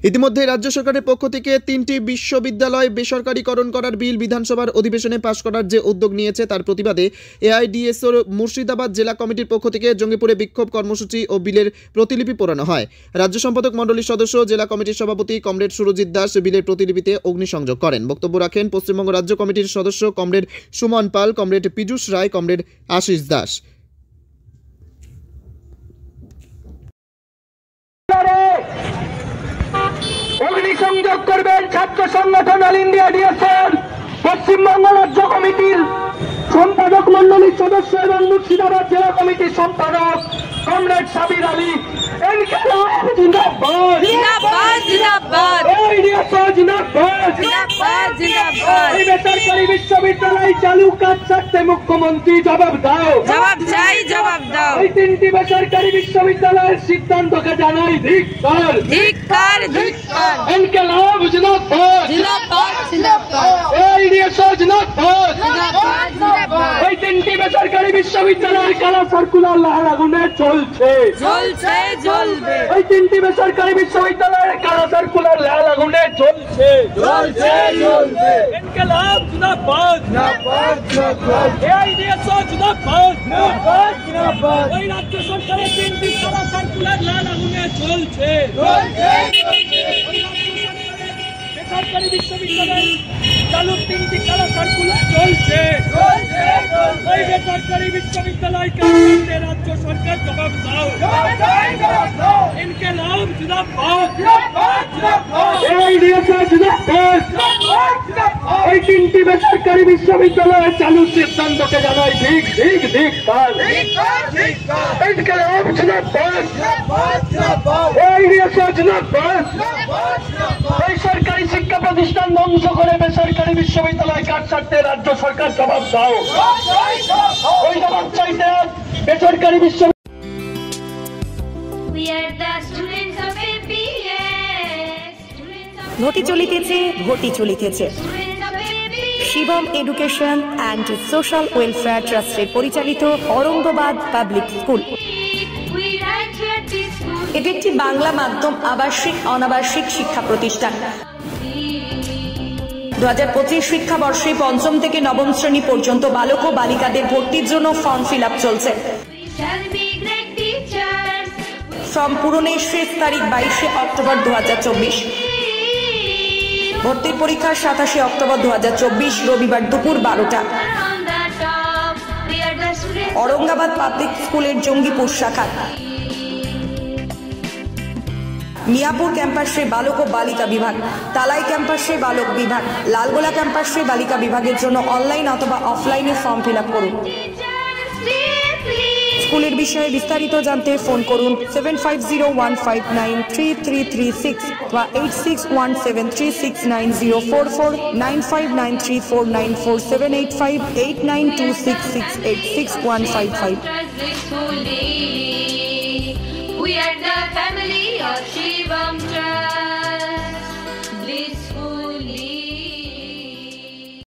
ইতিমধ্যে রাজ্য সরকারের পক্ষ থেকে 3টি বিশ্ববিদ্যালয় বেসরকারীকরণ করার বিল বিধানসভার অধিবেশনে পাশ করার যে উদ্যোগ নিয়েছে তার প্রতিবাদে এআইডিএসওর মুর্শিদাবাদ জেলা কমিটির পক্ষ থেকে জঙ্গিপুরে বিক্ষোভ কর্মসূচি ও বিলের প্রতিলিপি পোড়ানো হয়। রাজ্য সম্পাদক মণ্ডলীর সদস্য জেলা কমিটির সভাপতি কমরেড সুরজিৎ দাস বিলের প্রতিলিপিতে অগ্নিসংযোগ করেন। বক্তব্য রাখেন পশ্চিমবঙ্গ রাজ্য কমিটির সদস্য কমরেড সুমন পাল, কমরেড পীযূষ রায়, কমরেড আশিস দাস। অগ্নিসংযোগ করবেন ছাত্র সংগঠন অল ইন্ডিয়া ডিএসএন পশ্চিমবঙ্গ রাজ্য কমিটির সম্পাদক মন্ডলীর সদস্য এবং মুর্শিদাবাদ জেলা কমিটির সম্পাদক কমরেড সাবির আলী। বেসরকারি বিশ্ববিদ্যালয় চালু কাজ ছাড়তে মুখ্যমন্ত্রী জবাব দাও, জবাব চাই, জবাব দাও। এই 3টি বেসরকারি বিশ্ববিদ্যালয়ের সিদ্ধান্তকে জানাই ধিক্কার, ধিক্কার, ধিক্কার। ইনকিলাব জিন্দাবাদ, জিন্দাবাদ, জিন্দাবাদ। এআইডিএসও জিন্দাবাদ। জিন্দাবাদ, জিন্দাবাদ। এই 3টি বেসরকারি বিশ্ববিদ্যালয়ের কালা সার্কুলার লাল আগুনে চলছে, জ্বলছে, জ্বলবে। এই 3টি বেসরকারি বিশ্ববিদ্যালয়ের কালা সার্কুলার লাল আগুনে চলছে, জ্বলছে, জ্বলবে। ইনকিলাব জিন্দাবাদ, জিন্দাবাদ, জিন্দাবাদ। এআইডিএসও জিন্দাবাদ, জিন্দাবাদ, জিন্দাবাদ। ওই রাজ্য সরকারের 3টি কালা সার্কুলার লাল আগুনে চলছে, জ্বলছে, জ্বলবে। ওই রাজ্য সরকারের বেসরকারি বিশ্ববিদ্যালয় চালু 3টি কালা সার্কুলার চলছে, জ্বলছে, জ্বলবে। ওই বেসরকারি বিশ্ববিদ্যালয় কালকে রাজ্য সরকার জবাব দাও, জবাব চাই, জবাব দাও। ইনকিলাব জিন্দাবাদ, জিন্দাবাদ, জিন্দাবাদ। এআইডিএসও জিন্দাবাদ। জিন্দাবাদ, জিন্দাবাদ। এই 3টি বেসরকারি বিশ্ববিদ্যালয়ের চালু সিদ্ধান্তকে জানাই ধিক্কার, ধিক্কার, ধিক্কার। ইনকিলাব জিন্দাবাদ, জিন্দাবাদ, জিন্দাবাদ। এআইডিএসও জিন্দাবাদ। জিন্দাবাদ, জিন্দাবাদ। এই সরকারি শিক্ষা প্রতিষ্ঠান ধ্বংস করে বেসরকারি বিশ্ববিদ্যালয় কাজ ছাড়তে রাজ্য সরকার জবাব দাও, জবাব চাই, জবাব দাও। ওই জবাব চাইতে বেসরকারি বিশ্ববিদ্যালয় We are the students of APS. ঘটি চলিতেছে, ঘটি চলিতেছে। Students of APS. Shivam education and social welfare ট্রাস্টের পরিচালিত Aurangabad public school. We write your school. এটি একটি বাংলা মাধ্যম আবাসিক অনাবাসিক শিক্ষা প্রতিষ্ঠান। 2025 শিক্ষাবর্ষে 5ম থেকে 9ম শ্রেণী পর্যন্ত বালক ও বালিকাদের ভর্তির জন্য ফর্ম ফিল আপ চলছে। We shall be great teachers. Form পূরণের শেষ তারিখ 22 অক্টোবর 2024। ভর্তির পরীক্ষা 27 অক্টোবর 2024 রবিবার দুপুর 12টা। On the top. We are the students. Aurangabad public স্কুলের জঙ্গিপুর শাখা, মিয়াপুর ক্যাম্পাসে বালক ও বালিকা বিভাগ, তালাই ক্যাম্পাসে বালক বিভাগ, লালগোলা ক্যাম্পাসে বালিকা বিভাগের জন্য অনলাইন অথবা অফলাইনে ফর্ম ফিল আপ করুন। স্কুলের বিষয়ে বিস্তারিত জানতে ফোন করুন 7501593336 বা 8617369044 9593494785 8926686155।